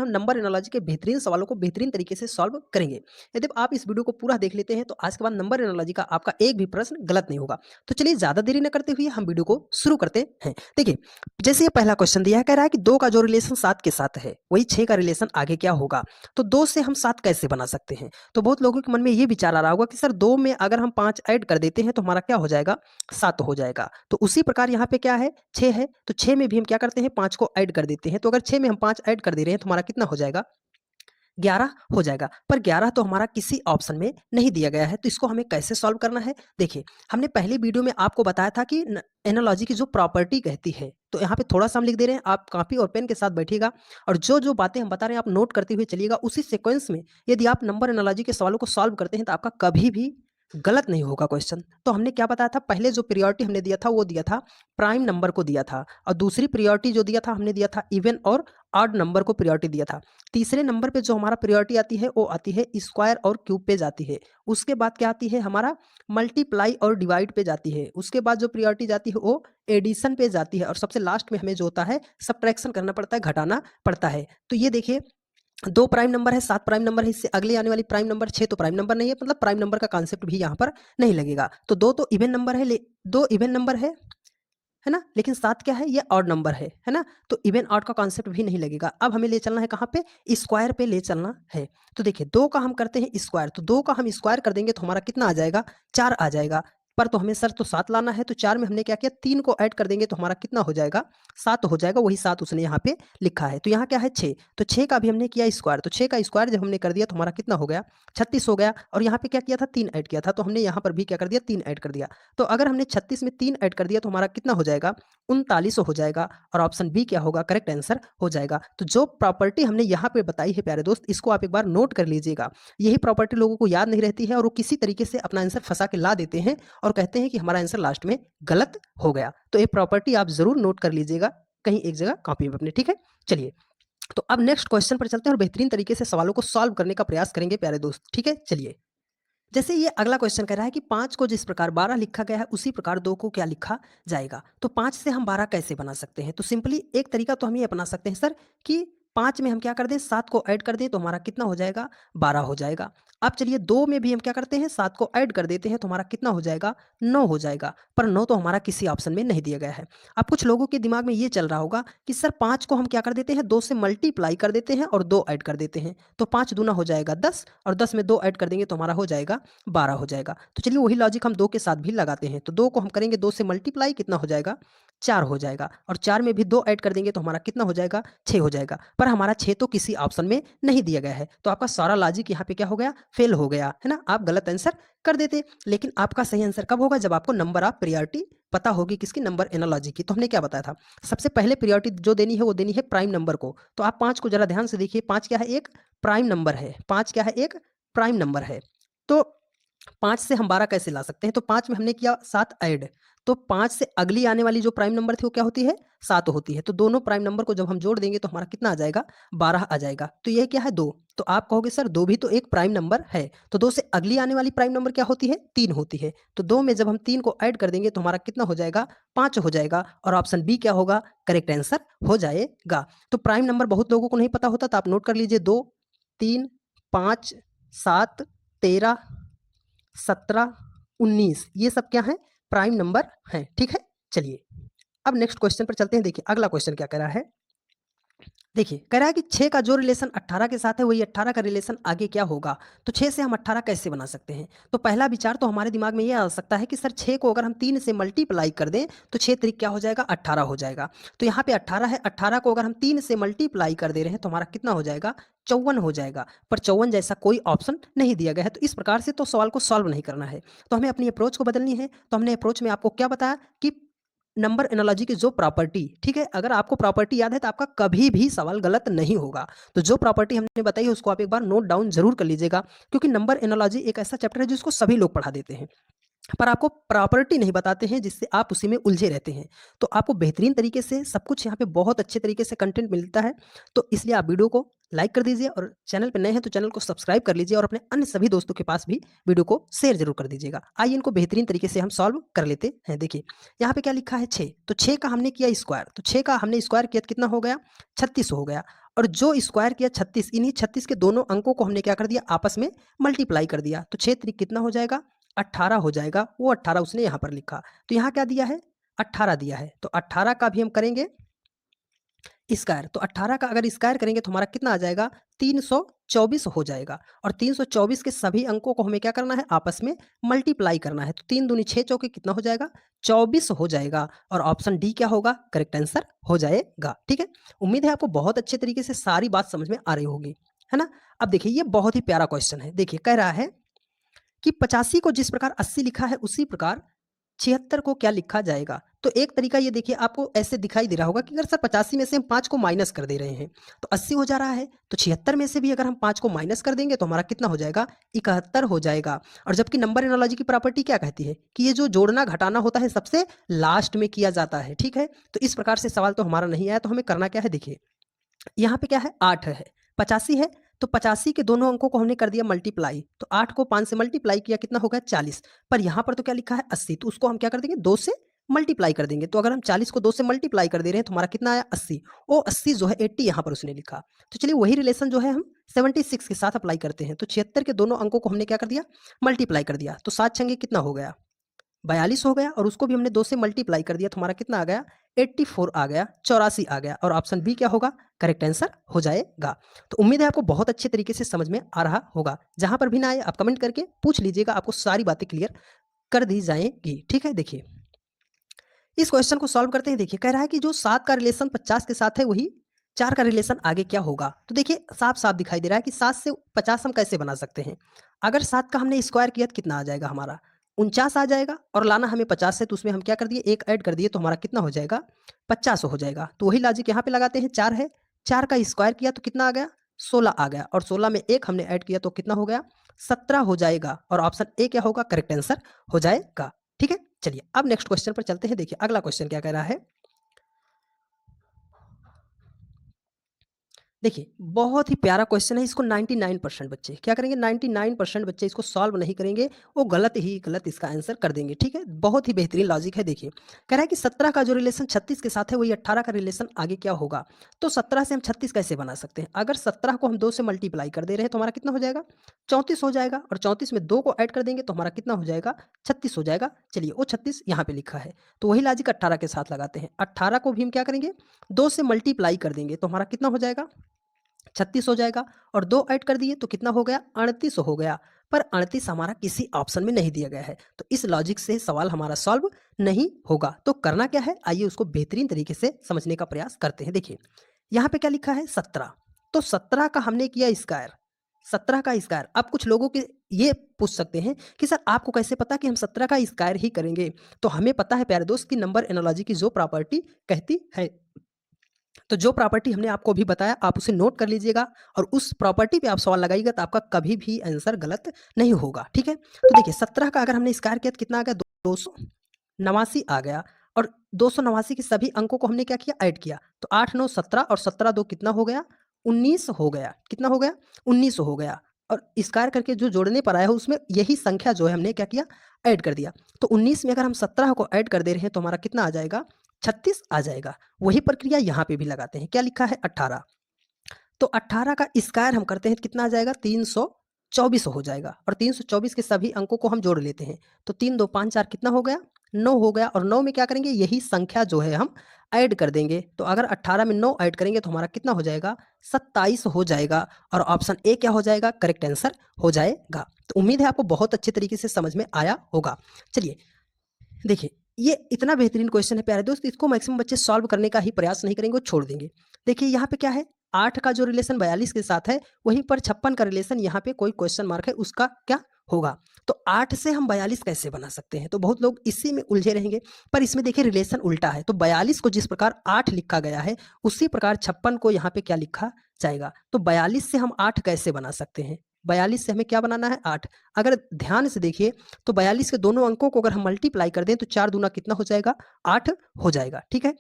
हम number analogy के बेहतरीन सवालों को बेहतरीन तरीके से सॉल्व करेंगे। यदि आप इस वीडियो को पूरा देख लेते हैं तो आज के बाद नंबर एनालॉजी का आपका एक भी प्रश्न गलत नहीं होगा। तो चलिए ज़्यादा देरी न करते हुए हम वीडियो को शुरू करते हैं। देखिए, जैसे ये पहला क्वेश्चन दिया है, कह रहा है कि 2 का जो रिलेशन 7 के साथ है वही 6 का रिलेशन आगे क्या होगा। तो 2 से हम 7 कैसे बना सकते हैं। तो बहुत लोगों के मन में ये विचार आ रहा होगा कि सर 2 में अगर हम 5 ऐड कर देते हैं तो हमारा क्या हो जाएगा, 7 हो जाएगा। तो उसी प्रकार यहाँ पे क्या है, 6 है, तो 6 में भी हम क्या करते हैं, 5 को ऐड कर देते हैं। तो अगर 6 में हम 5 ऐड कर दे रहे हैं तो हमारा कितना हो जाएगा, 11 हो जाएगा। पर 11 तो हमारा किसी ऑप्शन में नहीं दिया गया है, तो इसको हमें कैसे सॉल्व करना है। देखिए, हमने पहले वीडियो में आपको बताया था कि एनालॉजी की जो प्रॉपर्टी कहती है, तो यहाँ पे थोड़ा सा हम लिख दे रहे हैं, आप कॉपी और पेन के साथ बैठिएगा और जो जो बातें हम बता रहे हैं आप नोट करते हुए चलिएगा। उसी सीक्वेंस में यदि आप नंबर एनालॉजी के सवालों को सॉल्व करते हैं तो आपका कभी भी गलत नहीं होगा क्वेश्चन। तो हमने क्या बताया था, पहले जो प्रियोरिटी हमने दिया था वो दिया था प्राइम नंबर को दिया था, और दूसरी प्रियोरिटी जो दिया था हमने दिया था इवन और ऑड नंबर को प्रियोरिटी दिया था। तीसरे नंबर पे जो हमारा प्रियोरिटी आती है वो आती है स्क्वायर और क्यूब पे जाती है। उसके बाद क्या आती है, हमारा मल्टीप्लाई और डिवाइड पे जाती है। उसके बाद जो प्रियोरिटी जाती है वो एडिशन पे जाती है, और सबसे लास्ट में हमें जो होता है सब्ट्रैक्शन करना पड़ता है, घटाना पड़ता है। तो ये देखिए, 2 प्राइम नंबर है, 7 प्राइम नंबर है, इससे अगले आने वाली प्राइम नंबर 6 तो प्राइम नंबर नहीं है, मतलब प्राइम नंबर का कॉन्सेप्ट भी यहाँ पर नहीं लगेगा। तो 2 तो इवन नंबर है, 2 इवन नंबर है ना, लेकिन 7 क्या है, ये ऑड नंबर है ना, तो इवन ऑड का कॉन्सेप्ट भी नहीं लगेगा। अब हमें ले चलना है कहाँ पे, स्क्वायर पे ले चलना है। तो देखिए, 2 का हम करते हैं स्क्वायर, तो 2 का हम स्क्वायर कर देंगे तो हमारा कितना आ जाएगा, 4 आ जाएगा। पर तो हमें सर तो 7 लाना है, तो 4 में हमने क्या किया, 3 को ऐड कर देंगे तो हमारा कितना हो जाएगा, 7 हो जाएगा। वही 7 उसने यहाँ पे लिखा है। तो यहाँ क्या है, 6, तो 6 का भी हमने किया स्क्वायर, तो 6 का स्क्वायर जब हमने कर दिया तो हमारा कितना हो गया, 36 हो गया। और यहाँ पे क्या किया था, 3 ऐड किया था, तो हमने यहाँ पर भी क्या कर दिया, 3 ऐड कर दिया। तो अगर हमने 36 में 3 ऐड कर दिया तो हमारा कितना हो जाएगा, 39 हो जाएगा। और ऑप्शन बी क्या होगा, करेक्ट आंसर हो जाएगा। तो जो प्रॉपर्टी हमने यहाँ पे बताई है प्यारे दोस्त, इसको आप एक बार नोट कर लीजिएगा। यही प्रॉपर्टी लोगों को याद नहीं रहती है और वो किसी तरीके से अपना आंसर फंसा के ला देते हैं और कहते हैं कि हमारा आंसर लास्ट में गलत हो गया। तो ये प्रॉपर्टी आप जरूर नोट कर लीजिएगा कहीं एक जगह कॉपी में अपने, ठीक है। चलिए, तो अब नेक्स्ट क्वेश्चन पर चलते हैं और बेहतरीन तरीके से सवालों को सॉल्व करने का प्रयास करेंगे प्यारे दोस्त, ठीक है। चलिए, जैसे ये अगला क्वेश्चन कह रहा है कि 5 को जिस प्रकार 12 लिखा गया है उसी प्रकार 2 को क्या लिखा जाएगा। तो 5 से हम 12 कैसे बना सकते हैं। तो सिंपली एक तरीका तो हम ये अपना सकते हैं सर कि 5 में हम क्या कर दें, 7 को ऐड कर दें तो हमारा कितना हो जाएगा, 12 हो जाएगा। अब चलिए 2 में भी हम क्या करते हैं, 7 को ऐड कर देते हैं तो हमारा कितना हो जाएगा, 9 हो जाएगा। पर 9 तो हमारा किसी ऑप्शन में नहीं दिया गया है। अब कुछ लोगों के दिमाग में ये चल रहा होगा कि सर 5 को हम क्या कर देते हैं, 2 से मल्टीप्लाई कर देते हैं और 2 ऐड कर देते हैं, तो 5 दूना हो जाएगा 10, और 10 में 2 ऐड कर देंगे तो हमारा हो जाएगा 12 हो जाएगा। तो चलिए वही लॉजिक हम 2 के साथ भी लगाते हैं। तो 2 को हम करेंगे 2 से मल्टीप्लाई, कितना हो जाएगा, 4 हो जाएगा। और 4 में भी 2 ऐड कर देंगे तो हमारा कितना हो जाएगा, 6 हो जाएगा। पर हमारा 6 तो किसी ऑप्शन में नहीं दिया गया है, तो आपका सारा लॉजिक यहाँ पे क्या हो गया, फेल हो गया है ना, आप गलत आंसर कर देते। लेकिन आपका सही आंसर कब होगा, जब आपको नंबर ऑफ प्रियोरिटी पता होगी, किसकी, नंबर एनालॉजी की। तो हमने क्या बताया था, सबसे पहले प्रियोरिटी जो देनी है वो देनी है प्राइम नंबर को। तो आप 5 को जरा ध्यान से देखिए, 5 क्या है, एक प्राइम नंबर है, 5 क्या है, एक प्राइम नंबर है। तो 5 से हम 12 कैसे ला सकते हैं, तो 5 में हमने किया 7 ऐड, तो 5 से अगली आने वाली जो प्राइम नंबर थी वो क्या होती है, 7 होती है। तो दोनों प्राइम नंबर को जब हम जोड़ देंगे तो हमारा कितना आ जाएगा, 12 आ जाएगा। तो ये क्या है, 2। तो आप कहोगे सर 2 भी तो एक प्राइम नंबर है, तो 2 से अगली आने वाली प्राइम नंबर क्या होती है, 3 होती है। तो 2 में जब हम 3 को ऐड कर देंगे तो हमारा कितना हो जाएगा, 5 हो जाएगा। और ऑप्शन बी क्या होगा, करेक्ट आंसर हो जाएगा। तो प्राइम नंबर बहुत लोगों को नहीं पता होता, तो आप नोट कर लीजिए, 2, 3, 5, 7, 13, 17, 19, ये सब क्या है, प्राइम नंबर हैं, ठीक है। चलिए, अब नेक्स्ट क्वेश्चन पर चलते हैं। देखिए अगला क्वेश्चन क्या कह रहा है, देखिए कह रहा है कि 6 का जो रिलेशन 18 के साथ है वही 18 का रिलेशन आगे क्या होगा। तो 6 से हम 18 कैसे बना सकते हैं। तो पहला विचार तो हमारे दिमाग में ये आ सकता है कि सर 6 को अगर हम 3 से मल्टीप्लाई कर दें तो 6 त्रिक क्या हो जाएगा, 18 हो जाएगा। तो यहाँ पे 18 है, 18 को अगर हम 3 से मल्टीप्लाई कर दे रहे हैं तो हमारा कितना हो जाएगा, 54 हो जाएगा। पर 54 जैसा कोई ऑप्शन नहीं दिया गया है, तो इस प्रकार से तो सवाल को सॉल्व नहीं करना है। तो हमें अपनी अप्रोच को बदलनी है। तो हमने अप्रोच में आपको क्या बताया कि नंबर एनालॉजी की जो प्रॉपर्टी, ठीक है, अगर आपको प्रॉपर्टी याद है तो आपका कभी भी सवाल गलत नहीं होगा। तो जो प्रॉपर्टी हमने बताई है उसको आप एक बार नोट डाउन जरूर कर लीजिएगा, क्योंकि नंबर एनालॉजी एक ऐसा चैप्टर है जिसको सभी लोग पढ़ा देते हैं, पर आपको प्रॉपर्टी नहीं बताते हैं, जिससे आप उसी में उलझे रहते हैं। तो आपको बेहतरीन तरीके से सब कुछ यहाँ पे बहुत अच्छे तरीके से कंटेंट मिलता है, तो इसलिए आप वीडियो को लाइक कर दीजिए और चैनल पे नए हैं तो चैनल को सब्सक्राइब कर लीजिए और अपने अन्य सभी दोस्तों के पास भी वीडियो को शेयर जरूर कर दीजिएगा। आइए इनको बेहतरीन तरीके से हम सॉल्व कर लेते हैं। देखिए यहाँ पे क्या लिखा है 6, तो 6 का हमने किया स्क्वायर, तो 6 का हमने स्क्वायर किया तो कितना हो गया 36 हो गया। और जो स्क्वायर किया 36, इन्हीं 36 के दोनों अंकों को हमने क्या कर दिया आपस में मल्टीप्लाई कर दिया, तो 6 त्रिक कितना हो जाएगा 18 हो जाएगा। वो 18 उसने यहाँ पर लिखा, तो यहाँ क्या दिया है 18 दिया है, तो 18 का भी हम करेंगे स्क्वायर, तो 18 का अगर स्क्वायर करेंगे तो हमारा कितना आ जाएगा 324 हो जाएगा। और 324 के सभी अंकों को हमें क्या करना है आपस में मल्टीप्लाई करना है, तो 3 दूनी 6 चौके कितना हो जाएगा 24 हो जाएगा। और ऑप्शन डी क्या होगा करेक्ट आंसर हो जाएगा। ठीक है, उम्मीद है आपको बहुत अच्छे तरीके से सारी बात समझ में आ रही होगी, है ना। अब देखिए ये बहुत ही प्यारा क्वेश्चन है। देखिए कह रहा है कि 85 को जिस प्रकार 80 लिखा है उसी प्रकार 76 को क्या लिखा जाएगा। तो एक तरीका ये देखिए आपको ऐसे दिखाई दे रहा होगा कि अगर सर 85 में से हम 5 को माइनस कर दे रहे हैं तो 80 हो जा रहा है, तो 76 में से भी अगर हम 5 को माइनस कर देंगे तो हमारा कितना हो जाएगा 71 हो जाएगा। और जबकि नंबर एनालॉजी की प्रॉपर्टी क्या कहती है कि ये जो जोड़ना घटाना होता है सबसे लास्ट में किया जाता है। ठीक है, तो इस प्रकार से सवाल तो हमारा नहीं आया, तो हमें करना क्या है देखिए यहाँ पे क्या है 8 है 85 है, तो 85 के दोनों अंकों को हमने कर दिया मल्टीप्लाई, तो 8 को 5 से मल्टीप्लाई किया कितना हो गया 40। पर यहाँ पर तो क्या लिखा है 80, तो उसको हम क्या कर देंगे 2 से मल्टीप्लाई कर देंगे। तो अगर हम 40 को 2 से मल्टीप्लाई कर दे रहे हैं तो हमारा कितना आया 80, वो 80 जो है 80 यहाँ पर उसने लिखा। तो चलिए वही रिलेशन जो है हम 76 के साथ अप्लाई करते हैं, तो 76 के दोनों अंकों को हमने क्या कर दिया मल्टीप्लाई कर दिया, तो 7 छंगे कितना हो गया 42 हो गया। और उसको भी हमने 2 से मल्टीप्लाई कर दिया तो हमारा कितना आ गया 84 आ गया, 84 आ गया। और ऑप्शन बी क्या होगा करेक्ट आंसर हो जाएगा। तो उम्मीद है आपको बहुत अच्छे तरीके से समझ में आ रहा होगा। जहां पर भी ना आए आप कमेंट करके पूछ लीजिएगा, आपको सारी बातें क्लियर कर दी जाएंगी। ठीक है, देखिए इस क्वेश्चन को सॉल्व करते हैं। देखिए कह रहा है कि जो 7 का रिलेशन 50 के साथ है वही 4 का रिलेशन आगे क्या होगा। तो देखिए साफ साफ दिखाई दे रहा है कि 7 से 50 हम कैसे बना सकते हैं। अगर 7 का हमने स्क्वायर किया तो कितना आ जाएगा हमारा 49 आ जाएगा, और लाना हमें 50 से, तो उसमें हम क्या कर दिए एक ऐड कर दिए तो हमारा कितना हो जाएगा 50 हो जाएगा। तो वही लॉजिक यहाँ पे लगाते हैं, 4 है 4 का स्क्वायर किया तो कितना आ गया 16 आ गया, और 16 में एक हमने ऐड किया तो कितना हो गया 17 हो जाएगा। और ऑप्शन ए क्या होगा करेक्ट आंसर हो जाएगा। ठीक है, चलिए अब नेक्स्ट क्वेश्चन पर चलते हैं। देखिए अगला क्वेश्चन क्या कह रहा है। देखिए बहुत ही प्यारा क्वेश्चन है, इसको 99% बच्चे क्या करेंगे 99% बच्चे इसको सॉल्व नहीं करेंगे, वो गलत ही गलत इसका आंसर कर देंगे। ठीक है, बहुत ही बेहतरीन लॉजिक है। देखिए कह रहा है कि 17 का जो रिलेशन 36 के साथ है वही 18 का रिलेशन आगे क्या होगा। तो 17 से हम 36 कैसे बना सकते हैं। अगर 17 को हम 2 से मल्टीप्लाई कर दे रहे हैं तो हमारा कितना हो जाएगा 34 हो जाएगा, और 34 में 2 को ऐड कर देंगे तो हमारा कितना हो जाएगा 36 हो जाएगा। चलिए वो 36 यहाँ पे लिखा है, तो वही लॉजिक 18 के साथ लगाते हैं। 18 को भी हम क्या करेंगे 2 से मल्टीप्लाई कर देंगे तो हमारा कितना हो जाएगा 36 हो जाएगा, और 2 ऐड कर दिए तो कितना हो गया 38 हो गया। पर 38 हमारा किसी ऑप्शन में नहीं दिया गया है, तो इस लॉजिक से सवाल हमारा सॉल्व नहीं होगा। तो करना क्या है आइए उसको बेहतरीन तरीके से समझने का प्रयास करते हैं। देखिए यहाँ पे क्या लिखा है 17, तो 17 का हमने किया स्क्वायर, 17 का स्क्वायर। अब कुछ लोगों के ये पूछ सकते हैं कि सर आपको कैसे पता कि हम 17 का स्क्वायर ही करेंगे। तो हमें पता है प्यारे दोस्त की नंबर एनालॉजी की जो प्रॉपर्टी कहती है, तो जो प्रॉपर्टी हमने आपको अभी बताया आप उसे नोट कर लीजिएगा, और उस प्रॉपर्टी पे आप सवाल लगाइएगा तो आपका कभी भी आंसर गलत नहीं होगा। ठीक है, तो देखिए 17 का अगर हमने स्क्वायर किया तो कितना आ गया 289 आ गया, और 289 के सभी अंकों को हमने क्या किया ऐड किया, तो 8 9 17 और 17 2 कितना हो गया 19 हो गया। कितना हो गया 19 हो गया। और स्क्वायर करके जो जोड़ने पर आया है उसमें यही संख्या जो है हमने क्या किया ऐड कर दिया, तो 19 में अगर हम 17 को ऐड कर दे रहे हैं तो हमारा कितना आ जाएगा 36 आ जाएगा। वही प्रक्रिया यहाँ पे भी लगाते हैं, क्या लिखा है 18, तो 18 का स्क्वायर हम करते हैं तो कितना आ जाएगा 324 हो जाएगा, और 324 के सभी अंकों को हम जोड़ लेते हैं, तो 3 2 5 4 कितना हो गया 9 हो गया। और 9 में क्या करेंगे यही संख्या जो है हम ऐड कर देंगे, तो अगर 18 में 9 ऐड करेंगे तो हमारा कितना हो जाएगा 27 हो जाएगा। और ऑप्शन ए क्या हो जाएगा करेक्ट आंसर हो जाएगा। तो उम्मीद है आपको बहुत अच्छे तरीके से समझ में आया होगा। चलिए देखिए ये इतना बेहतरीन क्वेश्चन है प्यारे दोस्त, इसको मैक्सिमम बच्चे सॉल्व करने का ही प्रयास नहीं करेंगे, वो छोड़ देंगे। देखिए यहाँ पे क्या है 8 का जो रिलेशन 42 के साथ है वहीं पर 56 का रिलेशन यहाँ पे कोई क्वेश्चन मार्क है उसका क्या होगा। तो 8 से हम 42 कैसे बना सकते हैं, तो बहुत लोग इसी में उलझे रहेंगे। पर इसमें देखिए रिलेशन उल्टा है, तो 42 को जिस प्रकार 8 लिखा गया है उसी प्रकार 56 को यहाँ पे क्या लिखा जाएगा। तो 42 से हम 8 कैसे बना सकते हैं, 42 से हमें क्या बनाना है 8। अगर ध्यान से देखिए तो 42 के दोनों अंकों को अगर हम मल्टीप्लाई कर दें तो 4 दूना कितना हो जाएगा 8 हो जाएगा। ठीक है,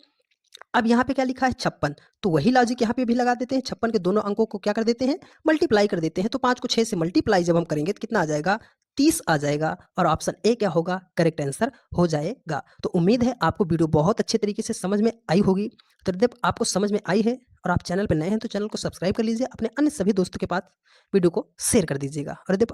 अब यहाँ पे क्या लिखा है 56, तो वही लॉजिक यहाँ पे भी लगा देते हैं। 56 के दोनों अंकों को क्या कर देते हैं, मल्टीप्लाई कर देते हैं। तो 5 को 6 से मल्टीप्लाई जब हम करेंगे तो कितना आ जाएगा, 30 आ जाएगा और ऑप्शन ए क्या होगा, करेक्ट आंसर हो जाएगा। तो उम्मीद है आपको वीडियो बहुत अच्छे तरीके से समझ में आई होगी। तो जब आपको समझ में आई है और आप चैनल पर नए हैं तो चैनल को सब्सक्राइब कर लीजिए, अपने अन्य सभी दोस्तों के पास वीडियो को शेयर कर दीजिएगा। और यदि